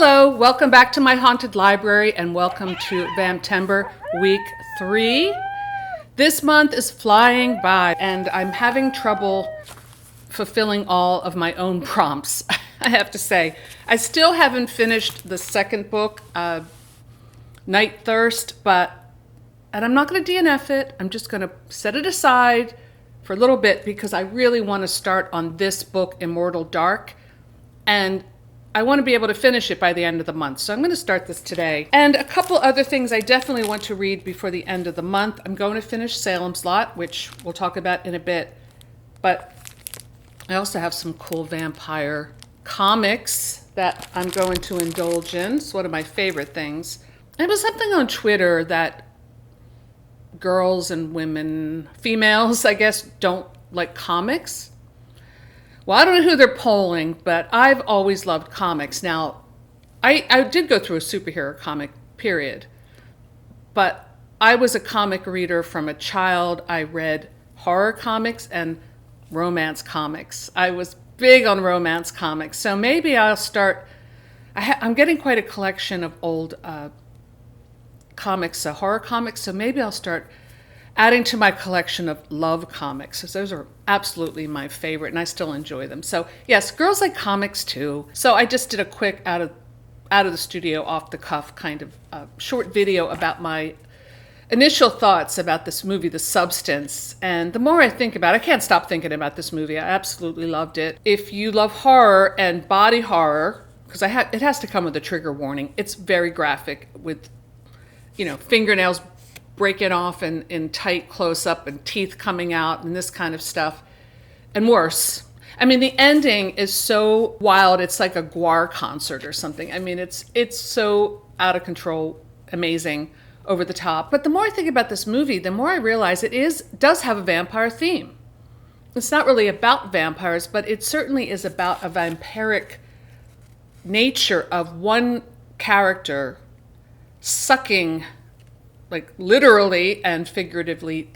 Hello, welcome back to my haunted library and welcome to Vamptember week 3. This month is flying by and I'm having trouble fulfilling all of my own prompts, I have to say. I still haven't finished the second book, Night Thirst, and I'm not going to DNF it. I'm just going to set it aside for a little bit because I really want to start on this book, Immortal Dark, and I want to be able to finish it by the end of the month. So I'm going to start this today. And a couple other things I definitely want to read before the end of the month. I'm going to finish Salem's Lot, which we'll talk about in a bit. But I also have some cool vampire comics that I'm going to indulge in. It's one of my favorite things. There was something on Twitter that girls and women, females, I guess, don't like comics. Well, I don't know who they're polling, but I've always loved comics. Now, I did go through a superhero comic period, but I was a comic reader from a child. I read horror comics and romance comics. I was big on romance comics, so maybe I'll start. I'm getting quite a collection of old comics, horror comics, so maybe I'll start adding to my collection of love comics, because those are absolutely my favorite, and I still enjoy them. So yes, girls like comics too. So I just did a quick out of the studio, off the cuff kind of short video about my initial thoughts about this movie, The Substance. And the more I think about it, I can't stop thinking about this movie. I absolutely loved it. If you love horror and body horror, because it has to come with a trigger warning. It's very graphic with, fingernails breaking off in tight close-up and teeth coming out and this kind of stuff. And worse. I mean, the ending is so wild. It's like a Guar concert or something. I mean, it's so out of control, amazing, over the top. But the more I think about this movie, the more I realize it does have a vampire theme. It's not really about vampires, but it certainly is about a vampiric nature of one character sucking, like literally and figuratively,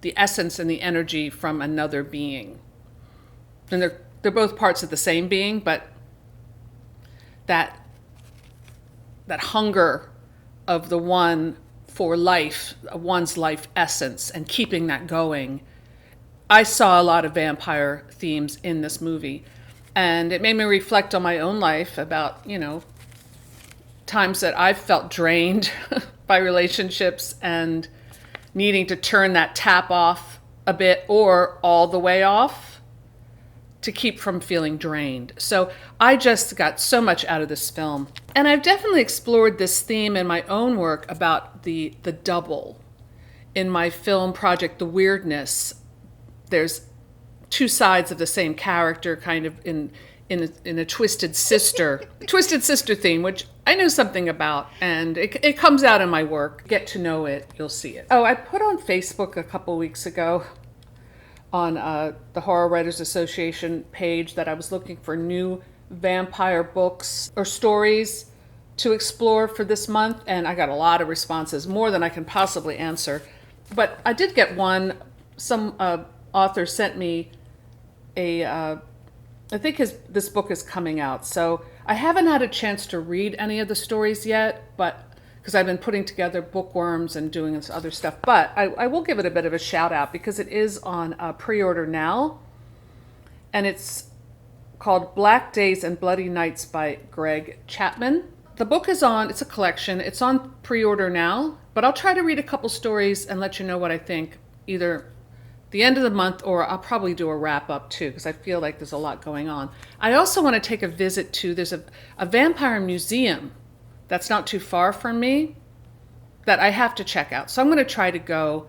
the essence and the energy from another being. And they're both parts of the same being, but that hunger of the one for life, one's life essence, and keeping that going. I saw a lot of vampire themes in this movie, and it made me reflect on my own life about, times that I've felt drained by relationships and needing to turn that tap off a bit or all the way off to keep from feeling drained. So I just got so much out of this film. And I've definitely explored this theme in my own work about the double. In my film project, The Weirdness, there's two sides of the same character kind of in a twisted sister theme, which I know something about, and it comes out in my work. Get to know it, you'll see it. Oh, I put on Facebook a couple weeks ago on the Horror Writers Association page that I was looking for new vampire books or stories to explore for this month, and I got a lot of responses, more than I can possibly answer. But I did get one. Some author sent me I think this book is coming out, so I haven't had a chance to read any of the stories yet, but because I've been putting together bookworms and doing this other stuff. But I will give it a bit of a shout out because it is on pre-order now, and it's called Black Days and Bloody Nights by Greg Chapman. The book it's a collection. It's on pre-order now, but I'll try to read a couple stories and let you know what I think, either the end of the month, or I'll probably do a wrap up too, because I feel like there's a lot going on. I also want to take a visit to, there's a vampire museum that's not too far from me that I have to check out. So I'm going to try to go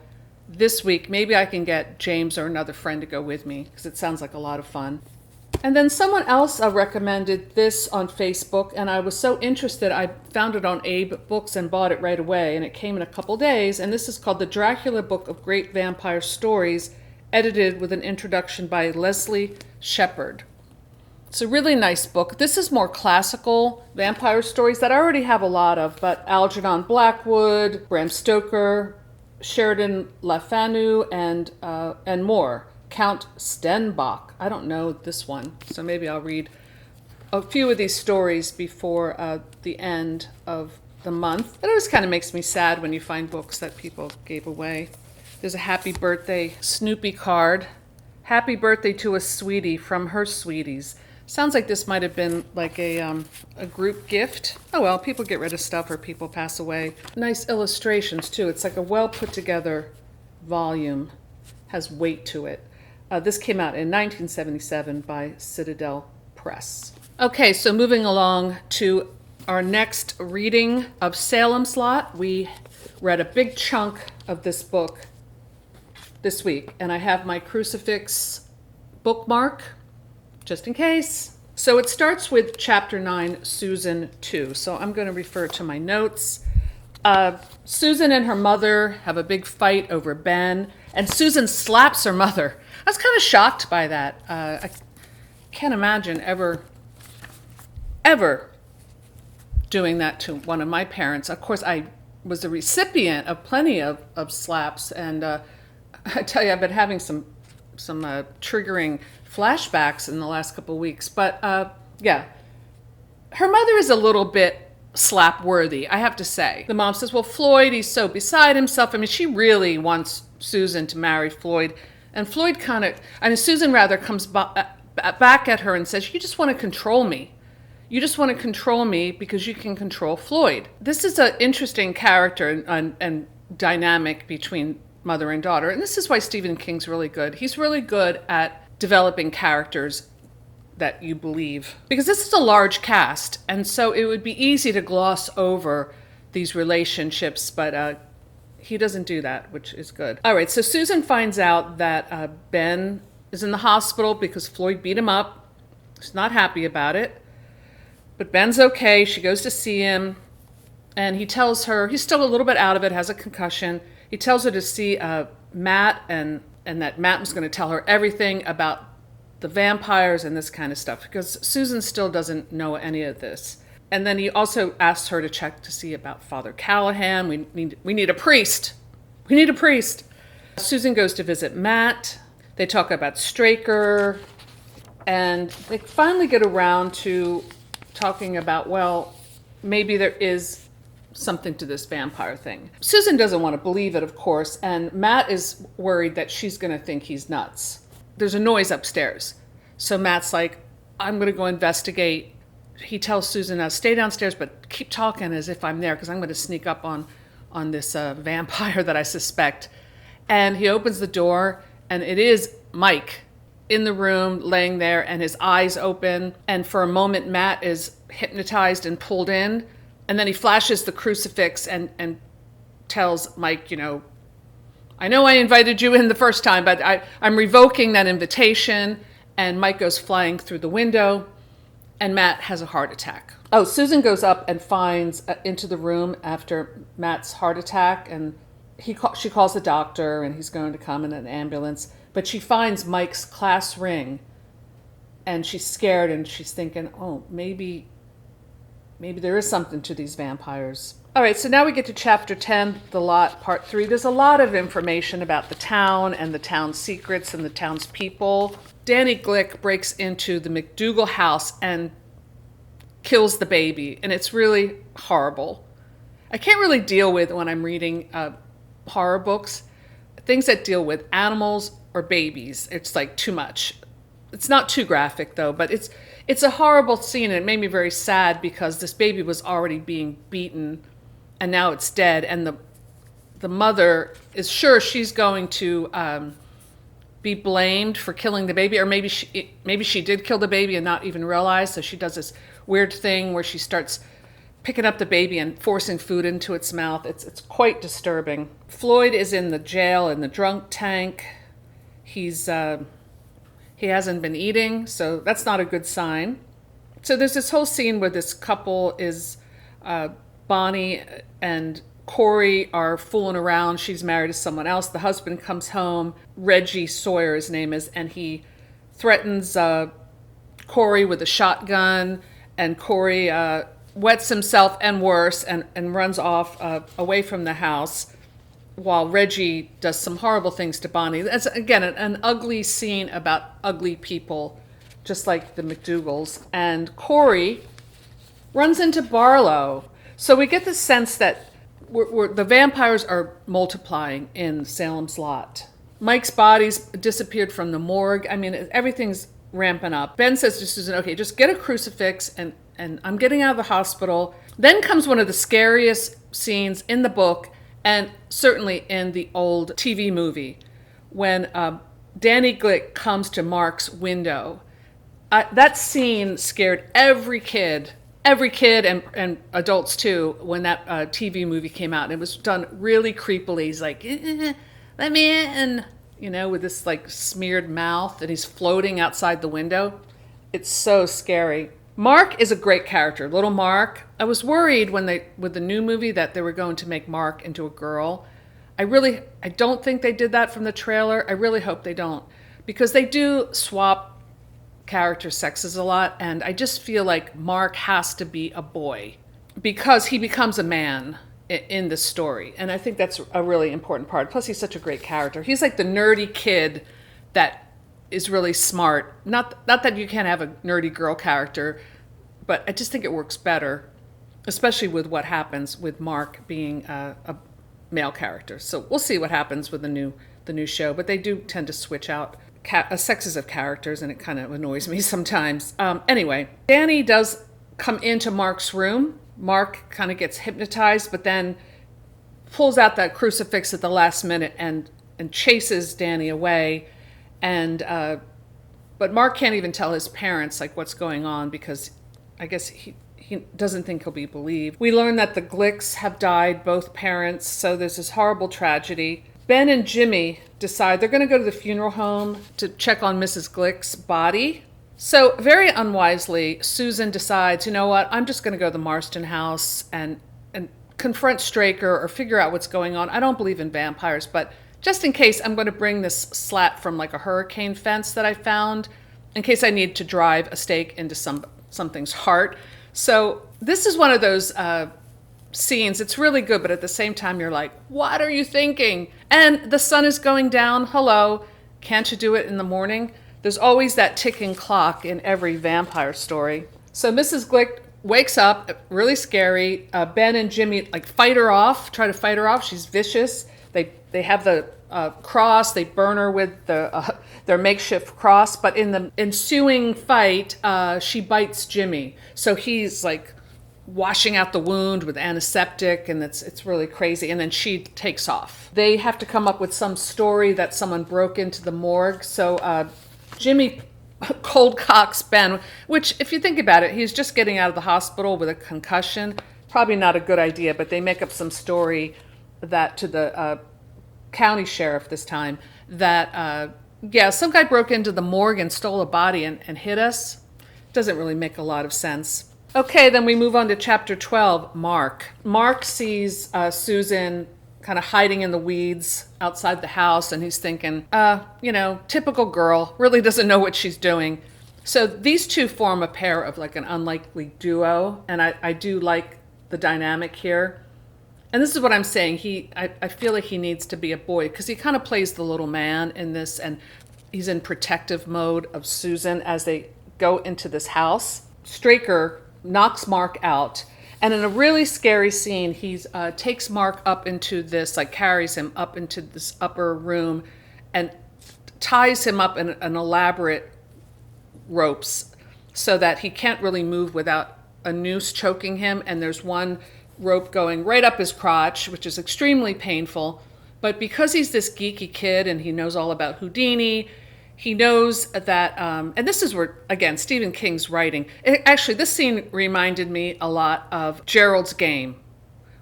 this week. Maybe I can get James or another friend to go with me, because it sounds like a lot of fun. And then someone else recommended this on Facebook, and I was so interested, I found it on Abe Books and bought it right away, and it came in a couple days. And this is called The Dracula Book of Great Vampire Stories, edited with an introduction by Leslie Shepard. It's a really nice book. This is more classical vampire stories that I already have a lot of, but Algernon Blackwood, Bram Stoker, Sheridan Le Fanu, and more. Count Stenbock. I don't know this one, so maybe I'll read a few of these stories before the end of the month. It always kind of makes me sad when you find books that people gave away. There's a happy birthday Snoopy card. Happy birthday to a sweetie from her sweeties. Sounds like this might have been like a group gift. Oh well, people get rid of stuff or people pass away. Nice illustrations too. It's like a well put together volume. Has weight to it. This came out in 1977 by Citadel Press. Okay, so moving along to our next reading of Salem Slot. We read a big chunk of this book this week, and I have my crucifix bookmark just in case. So it starts with chapter 9, Susan 2. So I'm going to refer to my notes. Susan and her mother have a big fight over Ben, and Susan slaps her mother. I was kind of shocked by that. I can't imagine ever doing that to one of my parents. Of course, I was a recipient of plenty of slaps, and I tell you, I've been having some triggering flashbacks in the last couple of weeks. But yeah, her mother is a little bit slap worthy, I have to say. The mom says, well, Floyd, he's so beside himself. I mean, she really wants Susan to marry Floyd. And Floyd Susan rather comes back at her and says, you just want to control me. You just want to control me because you can control Floyd. This is an interesting character and dynamic between mother and daughter. And this is why Stephen King's really good. He's really good at developing characters that you believe. Because this is a large cast, and so it would be easy to gloss over these relationships, but he doesn't do that, which is good. All right, so Susan finds out that Ben is in the hospital because Floyd beat him up. She's not happy about it. But Ben's okay. She goes to see him, and he tells her, he's still a little bit out of it, has a concussion. He tells her to see Matt, and that Matt was going to tell her everything about the vampires and this kind of stuff, because Susan still doesn't know any of this. And then he also asks her to check to see about Father Callahan. We need a priest. We need a priest. Susan goes to visit Matt. They talk about Straker, and they finally get around to talking about, well, maybe there is something to this vampire thing. Susan doesn't want to believe it, of course, and Matt is worried that she's going to think he's nuts. There's a noise upstairs. So Matt's like, I'm going to go investigate. He tells Susan, now stay downstairs, but keep talking as if I'm there, because I'm going to sneak up on this vampire that I suspect. And he opens the door, and it is Mike in the room, laying there, and his eyes open. And for a moment, Matt is hypnotized and pulled in. And then he flashes the crucifix and tells Mike, I know I invited you in the first time, but I'm revoking that invitation. And Mike goes flying through the window, and Matt has a heart attack. Oh, Susan goes up and finds into the room after Matt's heart attack, and she calls the doctor, and he's going to come in an ambulance. But she finds Mike's class ring, and she's scared, and she's thinking, oh, maybe there is something to these vampires. All right, so now we get to chapter 10, The Lot, part 3. There's a lot of information about the town and the town's secrets and the town's people. Danny Glick breaks into the McDougal house and kills the baby, and it's really horrible. I can't really deal with, when I'm reading horror books, things that deal with animals or babies. It's like too much. It's not too graphic though, but it's a horrible scene, and it made me very sad because this baby was already being beaten and now it's dead, and the mother is sure she's going to be blamed for killing the baby, or maybe she did kill the baby and not even realize. So she does this weird thing where she starts picking up the baby and forcing food into its mouth. It's quite disturbing. Floyd is in the jail in the drunk tank. He hasn't been eating, so that's not a good sign. So there's this whole scene where this couple is, Bonnie and Corey are fooling around. She's married to someone else. The husband comes home, Reggie Sawyer his name is, and he threatens Corey with a shotgun, and Corey wets himself and worse and runs off away from the house while Reggie does some horrible things to Bonnie. That's, again, an ugly scene about ugly people just like the McDougalls. And Corey runs into Barlow. So we get the sense that the vampires are multiplying in Salem's Lot. Mike's body's disappeared from the morgue. I mean, everything's ramping up. Ben says to Susan, okay, just get a crucifix and I'm getting out of the hospital. Then comes one of the scariest scenes in the book and certainly in the old TV movie when Danny Glick comes to Mark's window. That scene scared every kid and adults too when that TV movie came out. And it was done really creepily. He's like, let me in, with this like smeared mouth, and he's floating outside the window. It's so scary. Mark is a great character, little Mark. I was worried with the new movie that they were going to make Mark into a girl. I don't think they did that from the trailer. I really hope they don't, because they do swap character sexes a lot, and I just feel like Mark has to be a boy because he becomes a man in the story, and I think that's a really important part. Plus, he's such a great character. He's like the nerdy kid that is really smart. Not that you can't have a nerdy girl character, but I just think it works better, especially with what happens with Mark being a male character. So we'll see what happens with the new show, but they do tend to switch out sexes of characters, and it kind of annoys me sometimes. Anyway, Danny does come into Mark's room. Mark kind of gets hypnotized, but then pulls out that crucifix at the last minute and chases Danny away. But Mark can't even tell his parents like what's going on because I guess he doesn't think he'll be believed. We learn that the Glicks have died, both parents, so there's this horrible tragedy. Ben and Jimmy decide they're going to go to the funeral home to check on Mrs. Glick's body. So very unwisely, Susan decides, you know what, I'm just going to go to the Marston house and confront Straker or figure out what's going on. I don't believe in vampires, but just in case, I'm going to bring this slat from like a hurricane fence that I found in case I need to drive a stake into something's heart. So this is one of those scenes. It's really good, but at the same time, you're like, what are you thinking? And the sun is going down. Hello. Can't you do it in the morning? There's always that ticking clock in every vampire story. So Mrs. Glick wakes up, really scary. Ben and Jimmy try to fight her off. She's vicious. They have the cross. They burn her with their makeshift cross. But in the ensuing fight, she bites Jimmy. So he's like washing out the wound with antiseptic, and it's really crazy. And then she takes off. They have to come up with some story that someone broke into the morgue. So Jimmy cold cocks Ben, which if you think about it, he's just getting out of the hospital with a concussion. Probably not a good idea, but they make up some story that to the county sheriff this time that, some guy broke into the morgue and stole a body and hit us. Doesn't really make a lot of sense. Okay, then we move on to chapter 12, Mark. Mark sees Susan kind of hiding in the weeds outside the house, and he's thinking, typical girl, really doesn't know what she's doing. So these two form a pair of like an unlikely duo, and I do like the dynamic here. And this is what I'm saying. I feel like he needs to be a boy because he kind of plays the little man in this, and he's in protective mode of Susan as they go into this house. Straker knocks Mark out, and in a really scary scene, he takes Mark up into this, carries him up into this upper room and ties him up in an elaborate ropes so that he can't really move without a noose choking him. And there's one rope going right up his crotch, which is extremely painful. But because he's this geeky kid and he knows all about Houdini, he knows that, and this is where, again, Stephen King's writing. Actually, this scene reminded me a lot of Gerald's Game,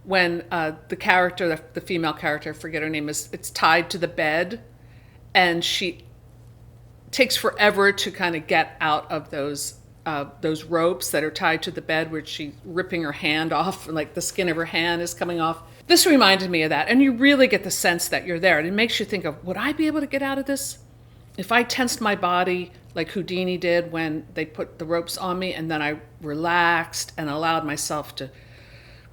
when the character, the female character, I forget her name, it's tied to the bed, and she takes forever to kind of get out of those ropes that are tied to the bed, where she's ripping her hand off, and like the skin of her hand is coming off. This reminded me of that, and you really get the sense that you're there, and it makes you think of, would I be able to get out of this? If I tensed my body like Houdini did when they put the ropes on me, and then I relaxed and allowed myself to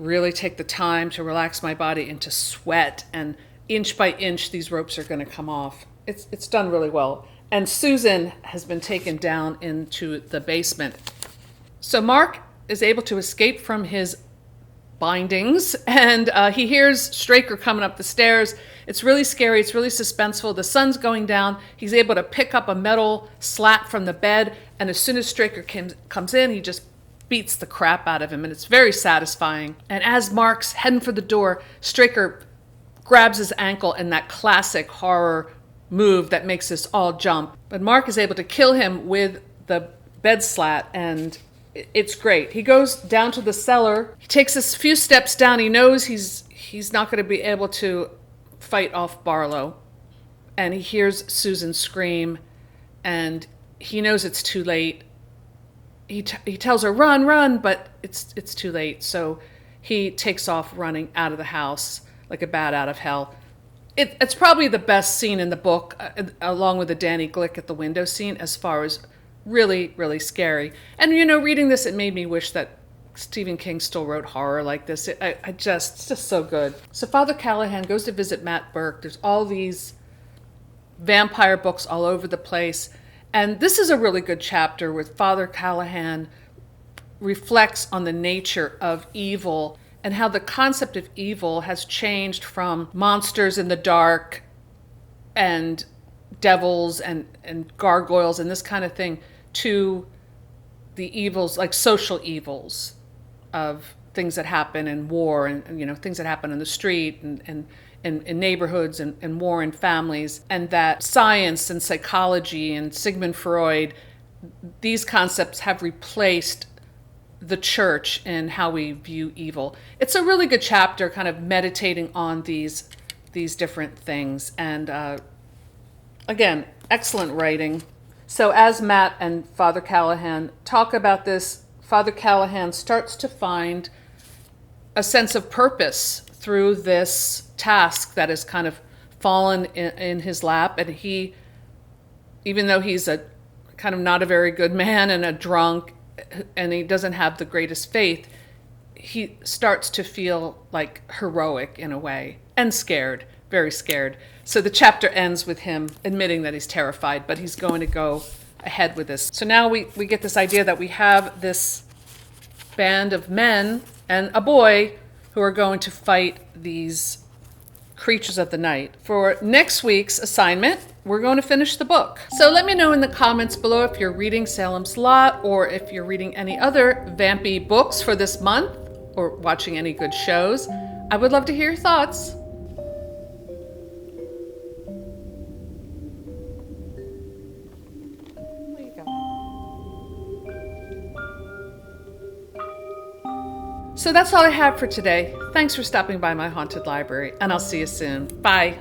really take the time to relax my body and to sweat, and inch by inch these ropes are going to come off. It's done really well. and Susan has been taken down into the basement. So Mark is able to escape from his bindings, and he hears Straker coming up the stairs. It's really scary. It's really suspenseful. The sun's going down. He's able to pick up a metal slat from the bed, and as soon as Straker comes in, he just beats the crap out of him, and it's very satisfying. And as Mark's heading for the door, Straker grabs his ankle in that classic horror move that makes us all jump. But Mark is able to kill him with the bed slat, and it's great. He goes down to the cellar. He takes a few steps down. He knows he's not going to be able to fight off Barlow. And he hears Susan scream, and he knows it's too late. He tells her, run, but it's too late. So he takes off running out of the house like a bat out of hell. It's probably the best scene in the book, along with the Danny Glick at the window scene, as far as really, really scary. And, reading this, it made me wish that Stephen King still wrote horror like this. It's just so good. So Father Callahan goes to visit Matt Burke. There's all these vampire books all over the place. And this is a really good chapter where Father Callahan reflects on the nature of evil and how the concept of evil has changed from monsters in the dark and devils and gargoyles and this kind of thing to the evils, like social evils of things that happen in war and things that happen in the street and in neighborhoods and war in families, and that science and psychology and Sigmund Freud, these concepts have replaced the church in how we view evil. It's a really good chapter, kind of meditating on these different things. And again, excellent writing. So as Matt and Father Callahan talk about this, Father Callahan starts to find a sense of purpose through this task that has kind of fallen in his lap. And he, even though he's a kind of not a very good man and a drunk, and he doesn't have the greatest faith, he starts to feel like heroic in a way, and scared, very scared. So the chapter ends with him admitting that he's terrified, but he's going to go ahead with this. So now we get this idea that we have this band of men and a boy who are going to fight these creatures of the night. For next week's assignment, we're going to finish the book. So let me know in the comments below if you're reading Salem's Lot, or if you're reading any other vampy books for this month, or watching any good shows. I would love to hear your thoughts. There you go. So that's all I have for today. Thanks for stopping by my haunted library, and I'll see you soon. Bye.